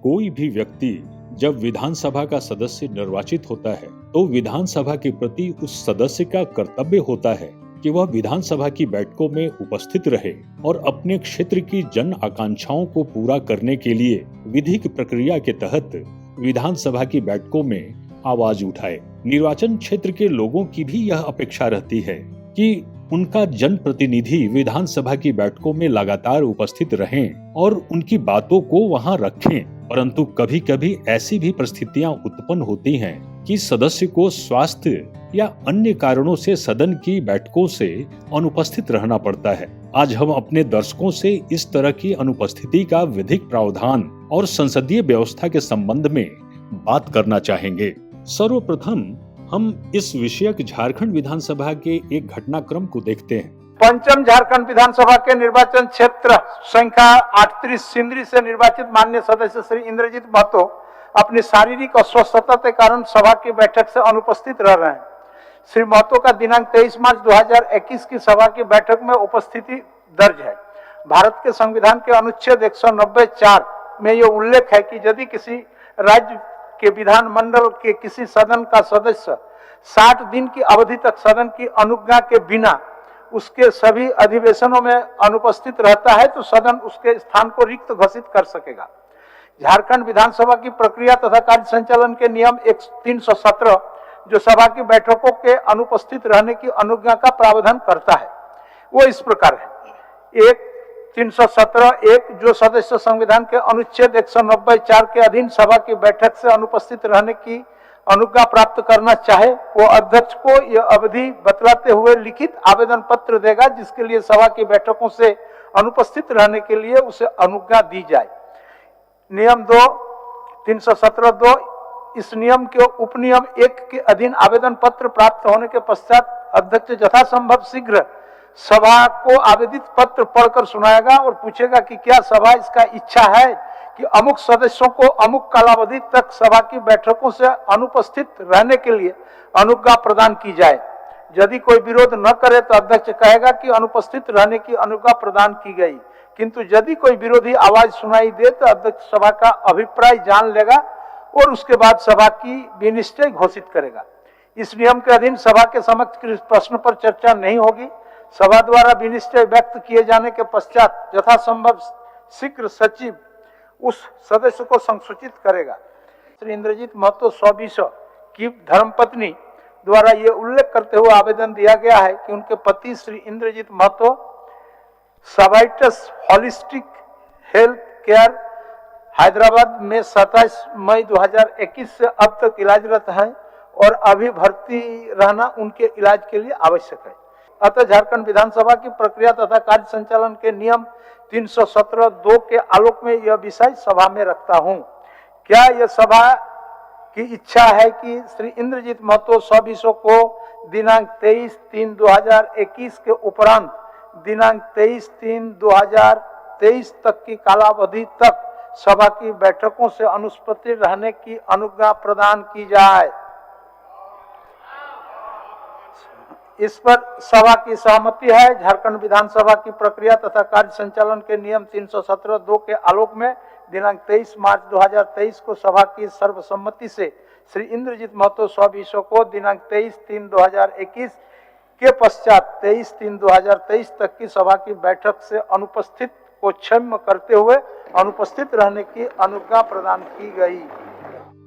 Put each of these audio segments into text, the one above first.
कोई भी व्यक्ति जब विधानसभा का सदस्य निर्वाचित होता है तो विधानसभा के प्रति उस सदस्य का कर्तव्य होता है कि वह विधानसभा की बैठकों में उपस्थित रहे और अपने क्षेत्र की जन आकांक्षाओं को पूरा करने के लिए विधिक प्रक्रिया के तहत विधानसभा की बैठकों में आवाज उठाए। निर्वाचन क्षेत्र के लोगों की भी यह अपेक्षा रहती है कि उनका जनप्रतिनिधि विधानसभा की बैठकों में लगातार उपस्थित रहें और उनकी बातों को वहां रखें। परंतु कभी कभी ऐसी भी परिस्थितियां उत्पन्न होती हैं कि सदस्य को स्वास्थ्य या अन्य कारणों से सदन की बैठकों से अनुपस्थित रहना पड़ता है। आज हम अपने दर्शकों से इस तरह की अनुपस्थिति का विधिक प्रावधान और संसदीय व्यवस्था के संबंध में बात करना चाहेंगे। सर्वप्रथम हम इस विषयक झारखंड विधानसभा के एक घटनाक्रम को देखते हैं। पंचम झारखंड विधानसभा के निर्वाचन क्षेत्र संख्या 38 सिंदरी से निर्वाचित माननीय सदस्य श्री इंद्रजीत महतो अपनी शारीरिक अस्वस्थता के कारण सभा की बैठक से अनुपस्थित रह रहे हैं। श्री महतो का दिनांक 23 मार्च 2021 की सभा की बैठक में उपस्थिति दर्ज है। भारत के संविधान के अनुच्छेद 190(4) में यह उल्लेख है कि यदि किसी राज्य के विधानमंडल के किसी सदन का सदस्य 60 दिन की अवधि तक सदन की अनुज्ञा के बिना उसके सभी अधिवेशनों में अनुपस्थित रहता है तो सदन उसके स्थान को रिक्त घोषित कर सकेगा। झारखंड विधानसभा की प्रक्रिया तथा कार्य संचालन के नियम 317 जो सभा की बैठकों के अनुपस्थित रहने की अनुज्ञा का प्रावधान करता है वो इस प्रकार है। 317(1) जो सदस्य संविधान के अनुच्छेद 190(4) के अधीन सभा की बैठक से अनुपस्थित रहने की अनुज्ञा प्राप्त करना चाहे वो अध्यक्ष को यह अवधि बतलाते हुए लिखित आवेदन पत्र देगा जिसके लिए सभा की बैठकों से अनुपस्थित रहने के लिए उसे अनुज्ञा दी जाए। नियम 2 317(2) इस नियम के उपनियम 1 के अधीन आवेदन पत्र प्राप्त होने के पश्चात अध्यक्ष यथासंभव शीघ्र सभा को आवेदित पत्र पढ़कर सुनाएगा और पूछेगा कि क्या सभा इसका इच्छा है कि अमुक सदस्यों को अमुक कालावधि तक सभा की बैठकों से अनुपस्थित रहने के लिए अनुज्ञा प्रदान की जाए। यदि कोई विरोध न करे तो अध्यक्ष कहेगा कि अनुपस्थित रहने की अनुज्ञा प्रदान की गई, किंतु यदि कोई विरोधी आवाज सुनाई दे तो अध्यक्ष सभा का अभिप्राय जान लेगा और उसके बाद सभा की विनिश्चय घोषित करेगा। इस नियम के अधीन सभा के समक्ष प्रश्न पर चर्चा नहीं होगी। सभा द्वारा विनिश्चय व्यक्त किए जाने के पश्चात यथासंभव शीघ्र सचिव उस सदस्य को संसूचित करेगा। श्री इंद्रजीत महतो 100 की धर्मपत्नी द्वारा ये उल्लेख करते हुए आवेदन दिया गया है कि उनके पति श्री इंद्रजीत महतो सबाइटस होलिस्टिक हेल्थ केयर हैदराबाद में 27 मई 2021 से अब तक इलाजरत हैं और अभी भर्ती रहना उनके इलाज के लिए आवश्यक है। अतः झारखंड विधानसभा की प्रक्रिया तथा कार्य संचालन के नियम 317(2) के आलोक में यह विषय सभा में रखता हूं। क्या यह सभा की इच्छा है कि श्री इंद्रजीत महतो 100 को दिनांक 23/3/2021 के उपरांत दिनांक 23/3/2023 तक की कालावधि तक सभा की बैठकों से अनुपस्थित रहने की अनुज्ञा प्रदान की जाए। इस पर सभा की सहमति है। झारखंड विधानसभा की प्रक्रिया तथा कार्य संचालन के नियम 317(2) के आलोक में दिनांक 23 मार्च 2023 को सभा की सर्वसम्मति से श्री इंद्रजीत महतो 100 को दिनांक 23/3/2021 के पश्चात 23/3/2023 तक की सभा की बैठक से अनुपस्थित को क्षम्य करते हुए अनुपस्थित रहने की अनुज्ञा प्रदान की गई।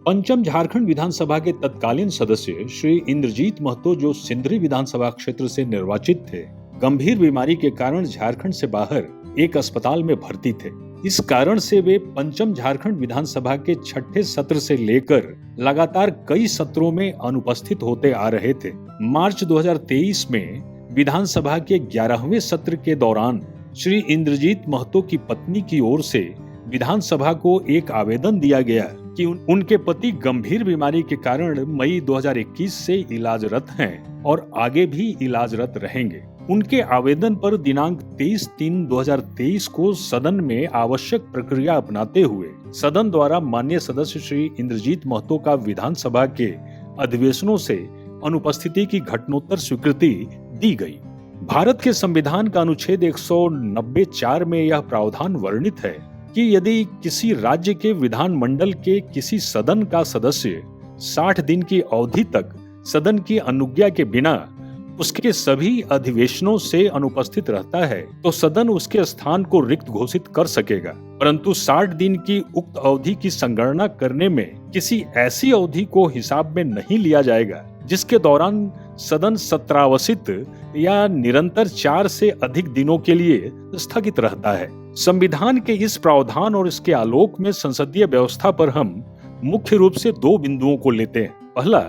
पंचम झारखंड विधानसभा के तत्कालीन सदस्य श्री इंद्रजीत महतो जो सिंदरी विधानसभा क्षेत्र से निर्वाचित थे, गंभीर बीमारी के कारण झारखंड से बाहर एक अस्पताल में भर्ती थे। इस कारण से वे पंचम झारखंड विधानसभा के 6ठे सत्र से लेकर लगातार कई सत्रों में अनुपस्थित होते आ रहे थे। मार्च 2023 में विधानसभा के 11वें सत्र के दौरान श्री इंद्रजीत महतो की पत्नी की ओर से विधानसभा को एक आवेदन दिया गया कि उनके पति गंभीर बीमारी के कारण मई 2021 से इलाजरत हैं और आगे भी इलाजरत रहेंगे। उनके आवेदन पर दिनांक 23/3/2023 को सदन में आवश्यक प्रक्रिया अपनाते हुए सदन द्वारा माननीय सदस्य श्री इंद्रजीत महतो का विधानसभा के अधिवेशनों से अनुपस्थिति की घटनोत्तर स्वीकृति दी गई। भारत के संविधान का अनुच्छेद 190(4) में यह प्रावधान वर्णित है कि यदि किसी राज्य के विधानमंडल के किसी सदन का सदस्य 60 दिन की अवधि तक सदन की अनुज्ञा के बिना उसके सभी अधिवेशनों से अनुपस्थित रहता है तो सदन उसके स्थान को रिक्त घोषित कर सकेगा, परंतु 60 दिन की उक्त अवधि की संगणना करने में किसी ऐसी अवधि को हिसाब में नहीं लिया जाएगा जिसके दौरान सदन सत्रावसित या निरंतर 4 से अधिक दिनों के लिए स्थगित रहता है। संविधान के इस प्रावधान और इसके आलोक में संसदीय व्यवस्था पर हम मुख्य रूप से 2 बिंदुओं को लेते हैं। पहला,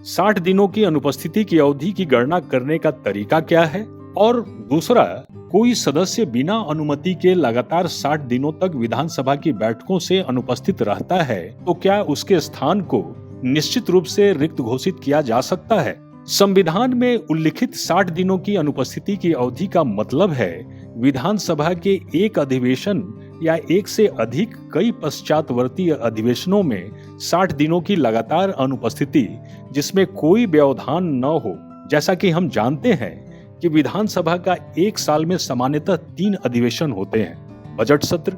60 दिनों की अनुपस्थिति की अवधि की गणना करने का तरीका क्या है, और दूसरा, कोई सदस्य बिना अनुमति के लगातार 60 दिनों तक विधानसभा की बैठकों से अनुपस्थित रहता है तो क्या उसके स्थान को निश्चित रूप से रिक्त घोषित किया जा सकता है। संविधान में उल्लिखित 60 दिनों की अनुपस्थिति की अवधि का मतलब है विधानसभा के एक अधिवेशन या एक से अधिक कई पश्चातवर्ती अधिवेशनों में 60 दिनों की लगातार अनुपस्थिति जिसमें कोई व्यवधान न हो। जैसा कि हम जानते हैं कि विधानसभा का एक साल में सामान्यतः 3 अधिवेशन होते हैं, बजट सत्र,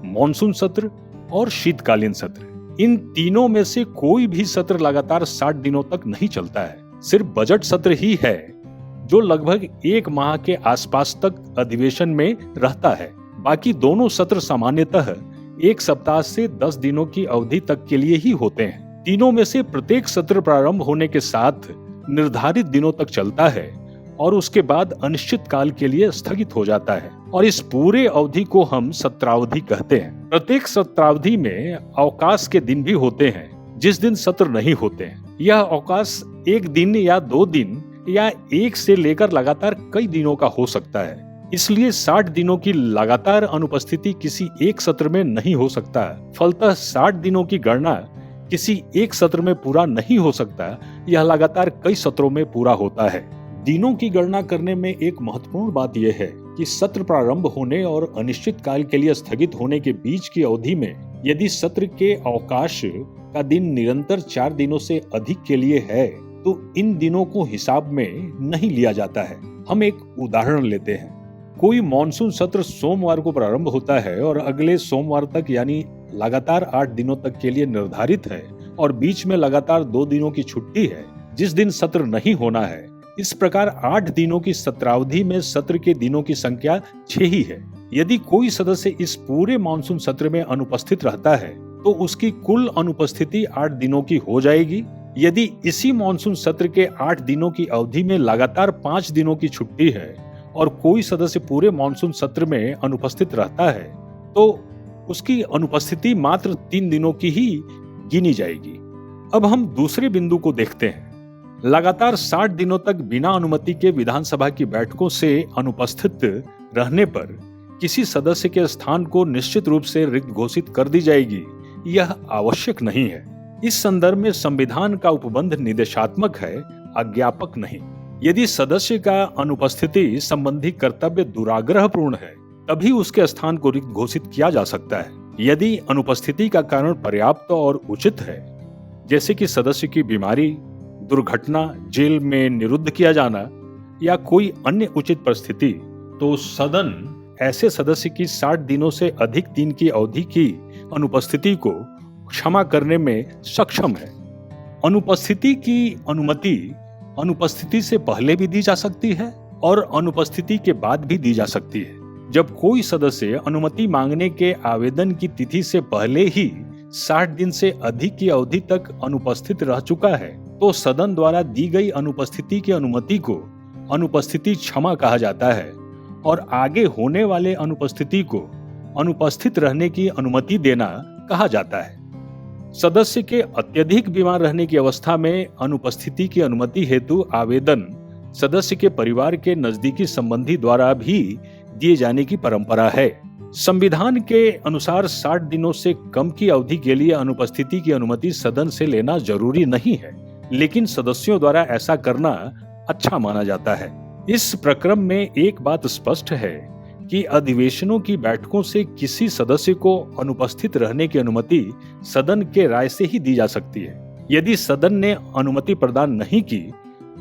मॉनसून सत्र और शीतकालीन सत्र। इन तीनों में से कोई भी सत्र लगातार 60 दिनों तक नहीं चलता है। सिर्फ बजट सत्र ही है जो लगभग 1 माह के आसपास तक अधिवेशन में रहता है। बाकी दोनों सत्र सामान्यतः 1 सप्ताह से 10 दिनों की अवधि तक के लिए ही होते हैं। तीनों में से प्रत्येक सत्र प्रारंभ होने के साथ निर्धारित दिनों तक चलता है और उसके बाद अनिश्चित काल के लिए स्थगित हो जाता है, और इस पूरे अवधि को हम सत्रावधि कहते हैं। प्रत्येक सत्रावधि में अवकाश के दिन भी होते हैं जिस दिन सत्र नहीं होते हैं। यह अवकाश 1 दिन या 2 दिन या 1 से लेकर लगातार कई दिनों का हो सकता है। इसलिए 60 दिनों की लगातार अनुपस्थिति किसी एक सत्र में नहीं हो सकता। फलतः 60 दिनों की गणना किसी एक सत्र में पूरा नहीं हो सकता, यह लगातार कई सत्रों में पूरा होता है। दिनों की गणना करने में एक महत्वपूर्ण बात यह है कि सत्र प्रारंभ होने और अनिश्चित काल के लिए स्थगित होने के बीच की अवधि में यदि सत्र के अवकाश का दिन निरंतर 4 दिनों से अधिक के लिए है तो इन दिनों को हिसाब में नहीं लिया जाता है। हम एक उदाहरण लेते हैं। कोई मॉनसून सत्र सोमवार को प्रारंभ होता है और अगले सोमवार तक यानी लगातार 8 दिनों तक के लिए निर्धारित है, और बीच में लगातार 2 दिनों की छुट्टी है जिस दिन सत्र नहीं होना है। इस प्रकार 8 दिनों की सत्रावधि में सत्र के दिनों की संख्या 6 ही है। यदि कोई सदस्य इस पूरे मानसून सत्र में अनुपस्थित रहता है तो उसकी कुल अनुपस्थिति 8 दिनों की हो जाएगी। यदि इसी मानसून सत्र के 8 दिनों की अवधि में लगातार 5 दिनों की छुट्टी है और कोई सदस्य पूरे मानसून सत्र में अनुपस्थित रहता है तो उसकी अनुपस्थिति मात्र 3 दिनों की ही गिनी जाएगी। अब हम दूसरे बिंदु को देखते हैं। लगातार 60 दिनों तक बिना अनुमति के विधानसभा की बैठकों से अनुपस्थित रहने पर किसी सदस्य के स्थान को निश्चित रूप से रिक्त घोषित कर दी जाएगी, यह आवश्यक नहीं है। इस संदर्भ में संविधान का उपबंध निर्देशात्मक है, आज्ञापक नहीं। यदि सदस्य का अनुपस्थिति संबंधी कर्तव्य दुराग्रहपूर्ण है तभी उसके स्थान को रिक्त घोषित किया जा सकता है। यदि अनुपस्थिति का कारण पर्याप्त और उचित है, जैसे कि सदस्य की बीमारी, दुर्घटना, जेल में निरुद्ध किया जाना या कोई अन्य उचित परिस्थिति, तो सदन ऐसे सदस्य की 60 दिनों से अधिक दिन की अवधि की अनुपस्थिति को क्षमा करने में सक्षम है। अनुपस्थिति की अनुमति अनुपस्थिति से पहले भी दी जा सकती है और अनुपस्थिति के बाद भी दी जा सकती है। जब कोई सदस्य अनुमति मांगने के आवेदन की तिथि से पहले ही 60 दिन से अधिक की अवधि तक अनुपस्थित रह चुका है तो सदन द्वारा दी गई अनुपस्थिति की अनुमति को अनुपस्थिति क्षमा कहा जाता है और आगे होने वाले अनुपस्थिति को अनुपस्थित रहने की अनुमति देना कहा जाता है। सदस्य के अत्यधिक बीमार रहने की अवस्था में अनुपस्थिति की अनुमति हेतु आवेदन सदस्य के परिवार के नजदीकी संबंधी द्वारा भी दिए जाने की परंपरा है। संविधान के अनुसार 60 दिनों से कम की अवधि के लिए अनुपस्थिति की अनुमति सदन से लेना जरूरी नहीं है, लेकिन सदस्यों द्वारा ऐसा करना अच्छा माना जाता है। इस प्रक्रम में एक बात स्पष्ट है कि अधिवेशनों की बैठकों से किसी सदस्य को अनुपस्थित रहने की अनुमति सदन के राय से ही दी जा सकती है। यदि सदन ने अनुमति प्रदान नहीं की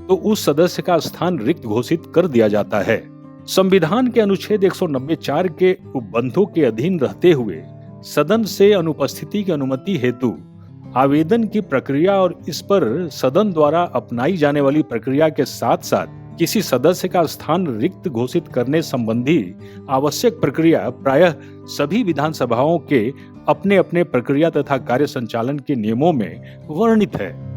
तो उस सदस्य का स्थान रिक्त घोषित कर दिया जाता है। संविधान के अनुच्छेद 194 के उपबंधों के अधीन रहते हुए सदन से अनुपस्थिति की अनुमति हेतु आवेदन की प्रक्रिया और इस पर सदन द्वारा अपनाई जाने वाली प्रक्रिया के साथ साथ किसी सदस्य का स्थान रिक्त घोषित करने संबंधी आवश्यक प्रक्रिया प्रायः सभी विधानसभाओं के अपने अपने प्रक्रिया तथा कार्य संचालन के नियमों में वर्णित है।